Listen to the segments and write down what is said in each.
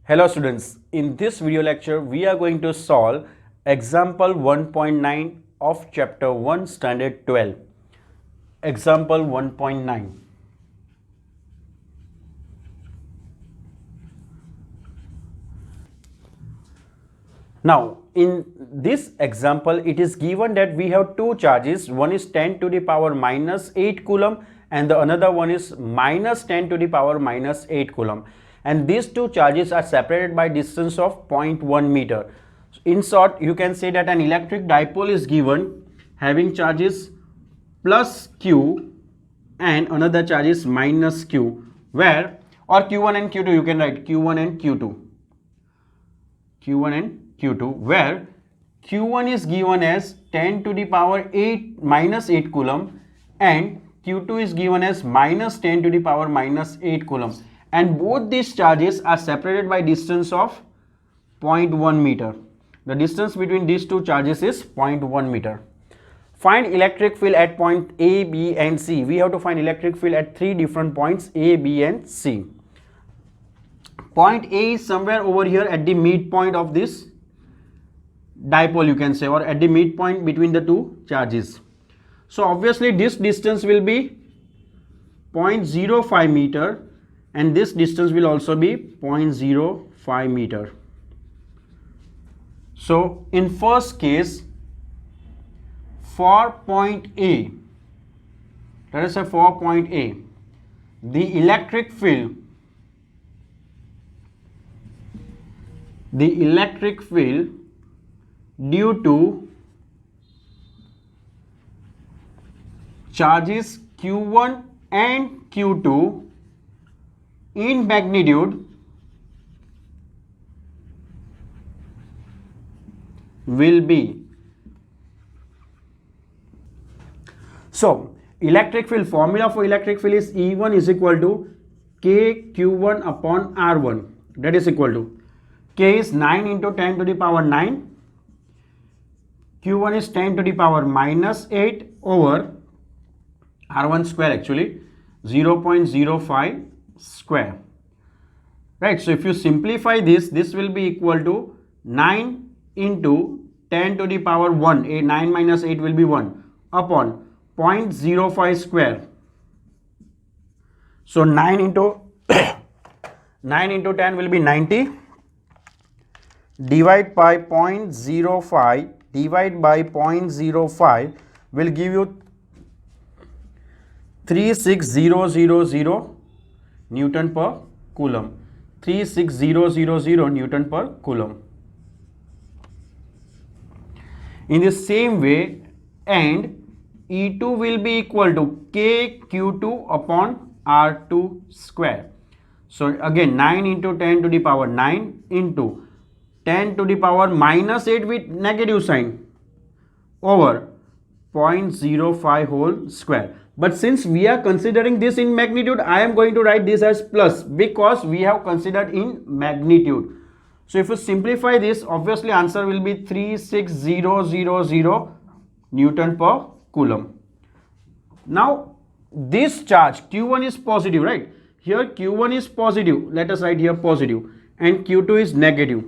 Hello students, in this video lecture we are going to solve example 1.9 of chapter 1 standard 12. Example 1.9. Now in this example it is given that we have two charges, one is 10 to the power minus 8 coulomb and the another one is minus 10 to the power minus 8 coulomb. And these two charges are separated by distance of 0.1 meter. In short, you can say that an electric dipole is given having charges plus Q and another charge is minus Q, where or Q1 and Q2, you can write Q1 and Q2, where Q1 is given as 10 to the power 8 minus 8 coulomb and Q2 is given as minus 10 to the power minus 8 coulomb. And both these charges are separated by distance of 0.1 meter. The distance between these two charges is 0.1 meter. Find electric field at point A, B and C. We have to find electric field at three different points A, B and C. Point A is somewhere over here at the midpoint of this dipole, you can say, or at the midpoint between the two charges. So obviously this distance will be 0.05 meter. And this distance will also be 0.05 meter. So in first case, for point A, let us say for point A, the electric field due to charges Q1 and Q2 in magnitude will be. So electric field, formula for electric field is E1 is equal to KQ1 upon R1, that is equal to K is 9 into 10 to the power 9, Q1 is 10 to the power minus 8 over R1 square, actually 0.05 square, right? So if you simplify this will be equal to 9 into 10 to the power 1, 9 minus 8 will be 1 upon 0.05 square. So 9 into 9 into 10 will be 90, divide by 0.05, divide by 0.05 will give you 36000 Newton per coulomb, 36000 Newton per coulomb. In the same way, and E2 will be equal to KQ2 upon R2 square. So again 9 into 10 to the power 9 into 10 to the power minus 8 with negative sign over 0.05 whole square. But since we are considering this in magnitude, I am going to write this as plus because we have considered in magnitude. So if you simplify this, obviously answer will be 36000 Newton per coulomb. Now this charge Q1 is positive, right? Here Q1 is positive, let us write here positive, and Q2 is negative.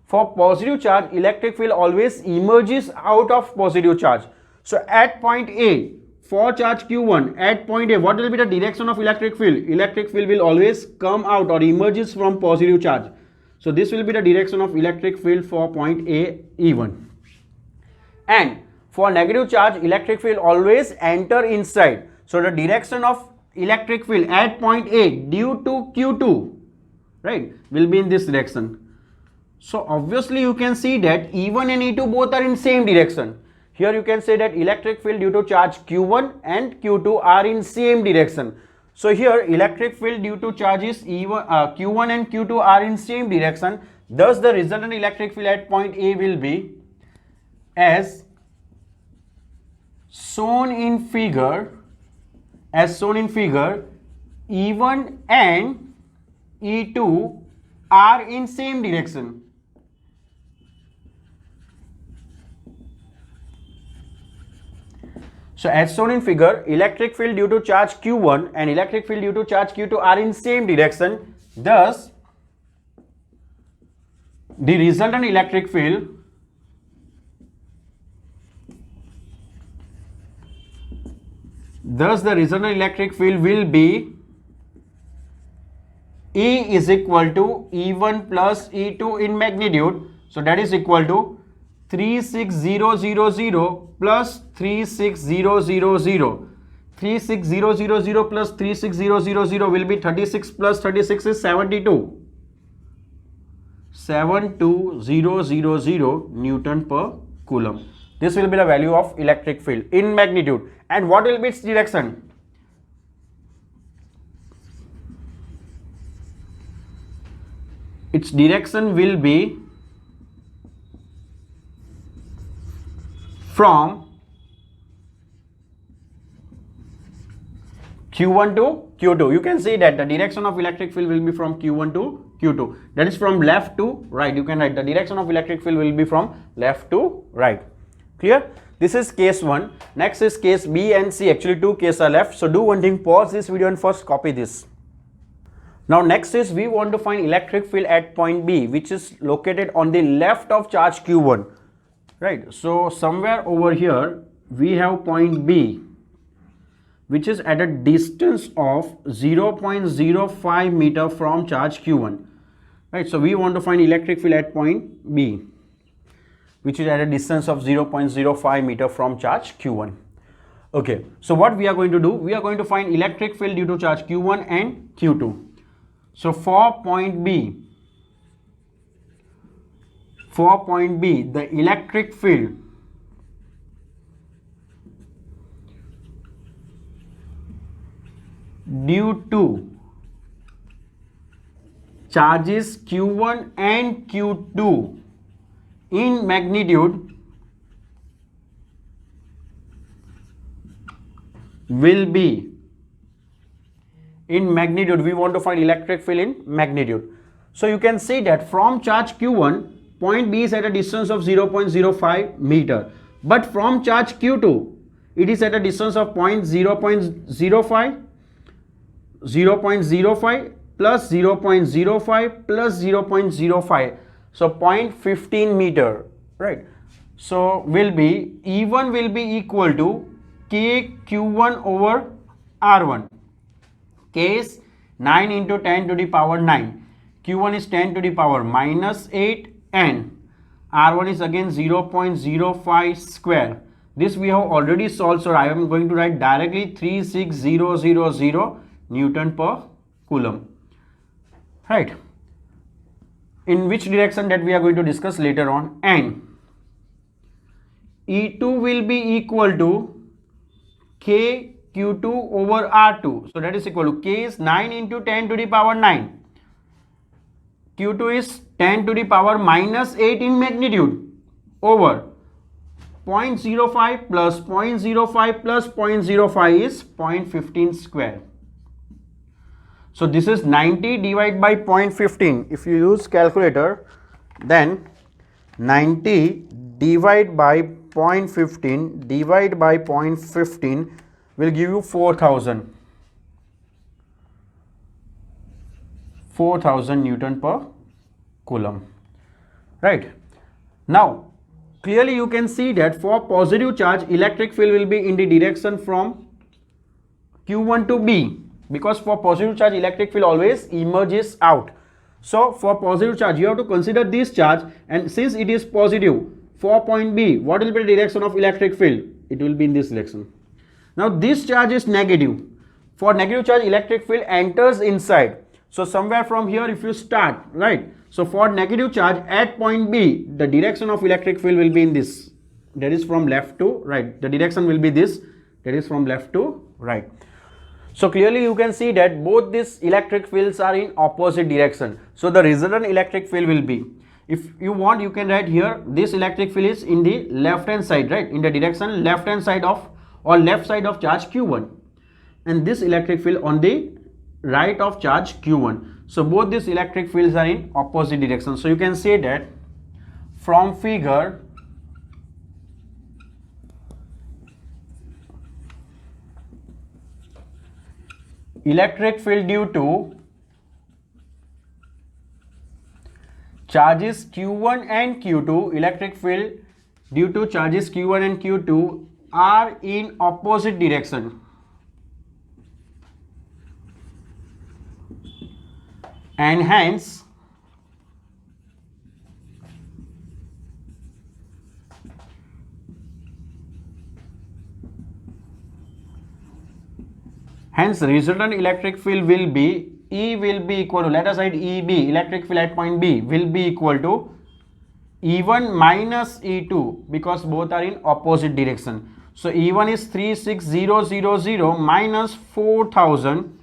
For positive charge, electric field always emerges out of positive charge. So at point A, for charge Q1 at point A, what will be the direction of electric field? Electric field will always come out or emerges from positive charge. So this will be the direction of electric field for point A, E1. And for negative charge, electric field always enter inside. So the direction of electric field at point A due to Q2, right, will be in this direction. So obviously you can see that E1 and E2 both are in same direction. Here you can say that electric field due to charge Q1 and Q2 are in same direction. So here electric field due to charges Q1 and Q2 are in same direction. Thus the resultant electric field at point A will be as shown in figure, E1 and E2 are in same direction. So as shown in figure, electric field due to charge Q1 and electric field due to charge Q2 are in same direction. Thus, the resultant electric field will be E is equal to E1 plus E2 in magnitude. So that is equal to 36000 plus 36000. 36000 plus 36000 will be 36 plus 36 is 72. 72000 Newton per Coulomb. This will be the value of electric field in magnitude. And what will be its direction? Its direction will be from Q1 to Q2. You can see that the direction of electric field will be from Q1 to Q2. That is from left to right. You can write the direction of electric field will be from left to right. Clear? This is case 1. Next is case B and C. Actually 2 cases are left. So do one thing, pause this video and first copy this. Now next is we want to find electric field at point B, which is located on the left of charge Q1. Right. So somewhere over here we have point B, which is at a distance of 0.05 meter from charge Q1. Right. So we want to find electric field at point B, which is at a distance of 0.05 meter from charge Q1. Okay. So what we are going to do? We are going to find electric field due to charge Q1 and Q2. So for point B, the electric field due to charges Q1 and Q2 in magnitude will be in magnitude. We want to find electric field in magnitude. So you can see that from charge Q1, point B is at a distance of 0.05 meter. But from charge Q2, it is at a distance of 0.05, 0.05 plus 0.05 plus 0.05. So 0.15 meter, right? So will be E1 will be equal to KQ1 over R1. K is 9 into 10 to the power 9. Q1 is 10 to the power minus 8 and R1 is again 0.05 square. This we have already solved, so I am going to write directly 36000 Newton per Coulomb. Right. In which direction that we are going to discuss later on. And E2 will be equal to KQ2 over R2. So that is equal to K is 9 into 10 to the power 9. Q2 is 10 to the power minus 8 in magnitude over 0.05 plus 0.05 plus 0.05 is 0.15 square. So this is 90 divided by 0.15. If you use calculator, then 90 divided by 0.15 divided by 0.15 will give you 4,000 Newton per Coulomb. Right. Now clearly you can see that for positive charge, electric field will be in the direction from Q1 to B, because for positive charge electric field always emerges out. So for positive charge you have to consider this charge, and since it is positive, for point B, what will be the direction of electric field? It will be in this direction. Now this charge is negative. For negative charge electric field enters inside. So somewhere from here if you start, right? So for negative charge at point B, the direction of electric field will be in this. That is from left to right. The direction will be this. That is from left to right. So clearly you can see that both these electric fields are in opposite direction. So the resultant electric field will be, if you want you can write here, this electric field is in the left hand side, right? In the direction left hand side of or left side of charge Q1. And this electric field on the right of charge Q1. So both these electric fields are in opposite direction. So you can say that from figure, electric field due to charges Q1 and Q2, electric field due to charges Q1 and Q2 are in opposite direction. And hence resultant electric field will be, E will be equal to, let us write EB, electric field at point B will be equal to E1 minus E2, because both are in opposite direction. So E1 is 36000 minus 4000,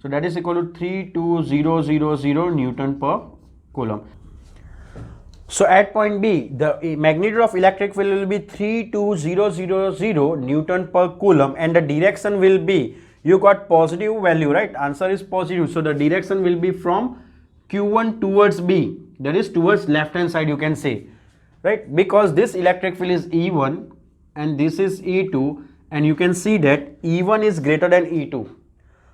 so that is equal to 32000 Newton per Coulomb. So at point B, the magnitude of electric field will be 32000 Newton per Coulomb, and the direction will be, you got positive value, right? Answer is positive. So the direction will be from Q1 towards B, that is towards left hand side, you can say, right? Because this electric field is E1 and this is E2, and you can see that E1 is greater than E2.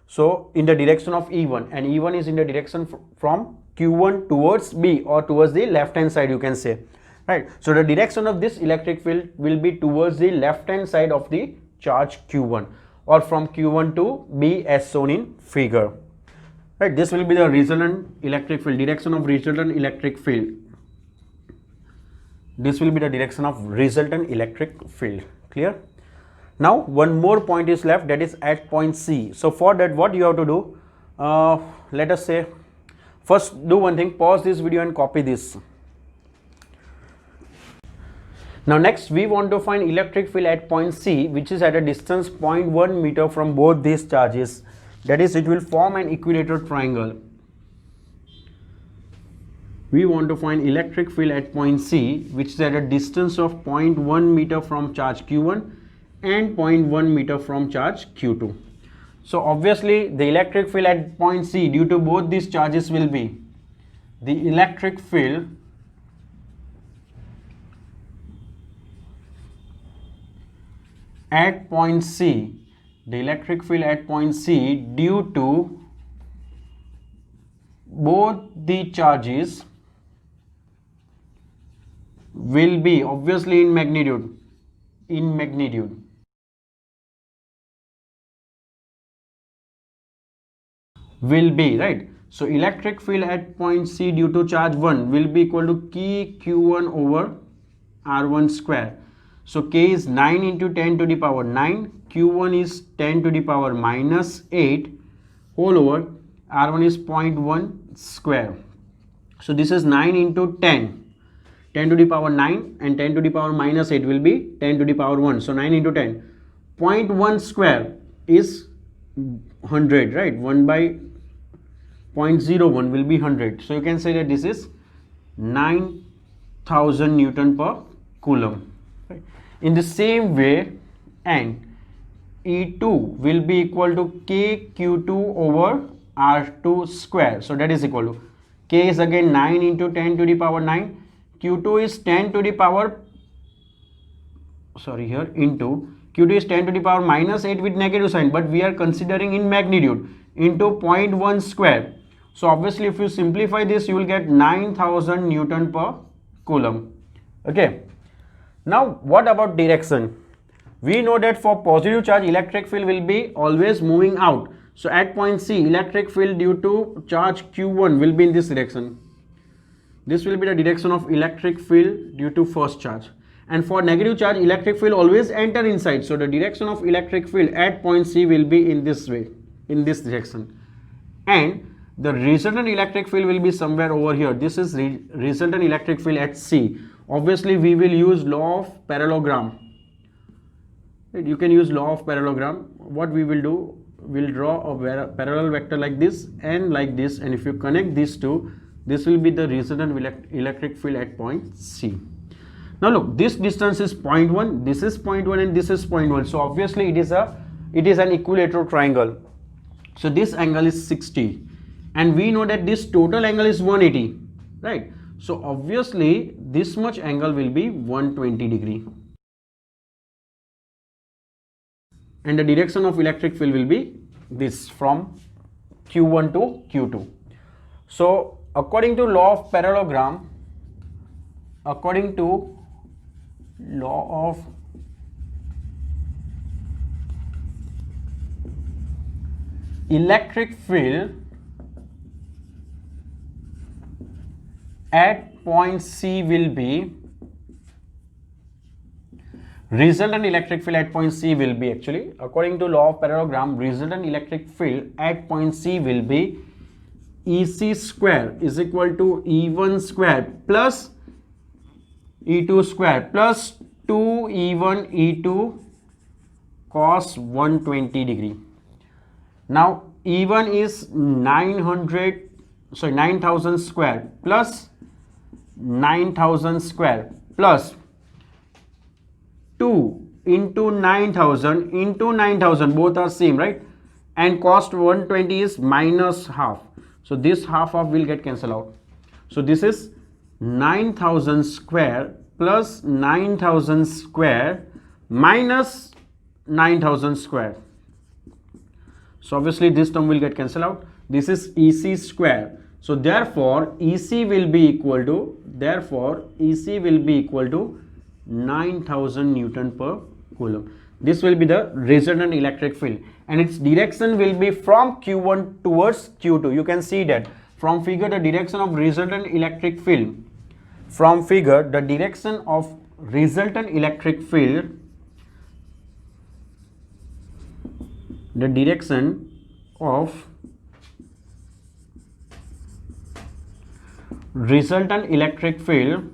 So in the direction of E1, and E1 is in the direction from Q1 towards B, or towards the left hand side, you can say, right? So the direction of this electric field will be towards the left hand side of the charge Q1, or from Q1 to B as shown in figure, right? This will be the resultant electric field, direction of resultant electric field. This will be the direction of resultant electric field. Clear? Now one more point is left, that is at point C. So for that, what you have to do, let us say, first do one thing, pause this video and copy this. Now next we want to find electric field at point C, which is at a distance 0.1 meter from both these charges. That is, it will form an equilateral triangle. We want to find electric field at point C, which is at a distance of 0.1 meter from charge Q1 and 0.1 meter from charge Q2. So obviously the electric field at point C due to both these charges will be, the electric field at point C, the electric field at point C due to both the charges will be obviously in magnitude, will be, right? So electric field at point C due to charge 1 will be equal to K Q1 over R1 square. So K is 9 into 10 to the power 9, Q1 is 10 to the power minus 8 whole over R1 is 0.1 square. So this is 9 into 10 to the power 9, and 10 to the power minus 8 will be 10 to the power 1. So 9 into 10, 0.1 square is 100, right? 1 by 0.01 will be 100. So you can say that this is 9000 Newton per Coulomb. Right? In the same way, and E2 will be equal to K Q2 over R2 square. So that is equal to, K is again 9 into 10 to the power 9, Q2 is 10 to the power, into, Q2 is 10 to the power minus 8 with negative sign, but we are considering in magnitude, into 0.1 square. So obviously if you simplify this, you will get 9000 Newton per Coulomb. Okay. Now what about direction? We know that for positive charge, electric field will be always moving out. So at point C, electric field due to charge Q1 will be in this direction. This will be the direction of electric field due to first charge. And for negative charge, electric field always enter inside. So the direction of electric field at point C will be in this way, in this direction. And the resultant electric field will be somewhere over here. This is resultant electric field at C. Obviously, we will use law of parallelogram. You can use law of parallelogram. What we will do, we'll draw a parallel vector like this, and if you connect these two, this will be the resultant electric field at point C. Now look, this distance is 0.1, this is 0.1, and this is 0.1. So obviously it is an equilateral triangle. So this angle is 60, and we know that this total angle is 180, right? So obviously this much angle will be 120 degree, and the direction of electric field will be this, from Q1 to Q2. So according to law of parallelogram, according to law of electric field at point C will be, resultant electric field at point C will be, actually according to law of parallelogram, resultant electric field at point C will be EC square is equal to E1 square plus E2 square plus 2E1 E2 cos 120 degree. Now E1 is 9,000 square plus 9,000 square plus 2 into 9,000 both are same, right? And cost 120 is minus half, so this half will get cancelled out. So this is 9,000 square plus 9,000 square minus 9,000 square. So obviously this term will get cancelled out. This is EC square. So therefore EC will be equal to, 9,000 Newton per Coulomb. This will be the resultant electric field, and its direction will be from Q1 towards Q2. You can see that from figure the direction of resultant electric field. From figure the direction of resultant electric field, the direction of resultant electric field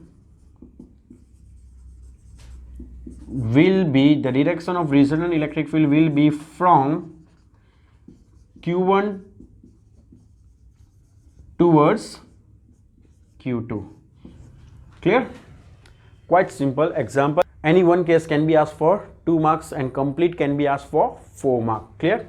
will be, the direction of resultant electric field will be from Q1 towards Q2. Clear? Quite simple example. Any one case can be asked for 2 marks and complete can be asked for 4 marks. Clear?